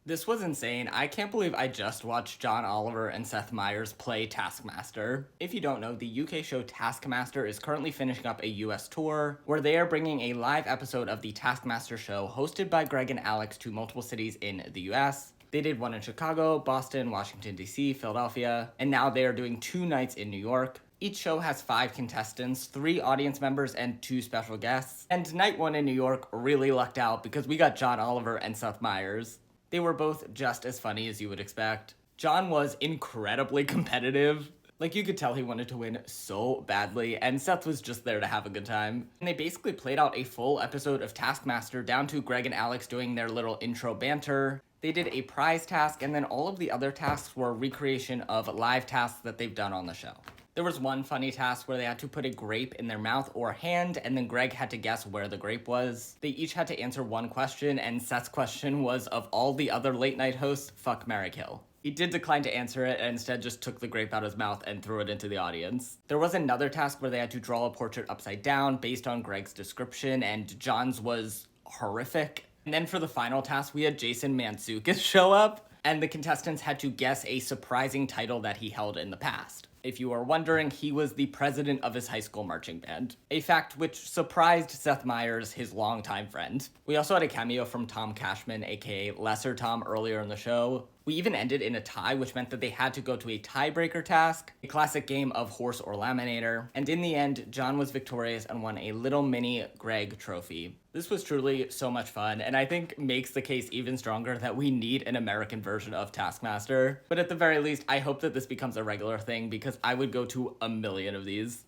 This was insane. I can't believe I just watched John Oliver and Seth Meyers play Taskmaster. If you don't know, the UK show Taskmaster is currently finishing up a US tour where they are bringing a live episode of the Taskmaster show hosted by Greg and Alex to multiple cities in the US. They did one in Chicago, Boston, Washington, D.C., Philadelphia, and now they are doing 2 nights in New York. Each show has 5 contestants, 3 audience members, and 2 special guests. And night 1 in New York really lucked out because we got John Oliver and Seth Meyers. They were both just as funny as you would expect. John was incredibly competitive. Like, you could tell he wanted to win so badly, and Seth was just there to have a good time. And they basically played out a full episode of Taskmaster down to Greg and Alex doing their little intro banter. They did a prize task, and then all of the other tasks were recreation of live tasks that they've done on the show. There was one funny task where they had to put a grape in their mouth or hand, and then Greg had to guess where the grape was. They each had to answer one question, and Seth's question was, of all the other late night hosts, fuck, marry, kill. He did decline to answer it and instead just took the grape out of his mouth and threw it into the audience. There was another task where they had to draw a portrait upside down based on Greg's description, and John's was horrific. And then for the final task, we had Jason Mantzoukas show up, and the contestants had to guess a surprising title that he held in the past. If you are wondering, he was the president of his high school marching band, a fact which surprised Seth Meyers, his longtime friend. We also had a cameo from Tom Cashman, aka Lesser Tom, earlier in the show. We even ended in a tie, which meant that they had to go to a tiebreaker task, a classic game of horse or laminator, and in the end, John was victorious and won a little mini Greg trophy. This was truly so much fun, and I think makes the case even stronger that we need an American version of Taskmaster. But at the very least, I hope that this becomes a regular thing because I would go to a million of these.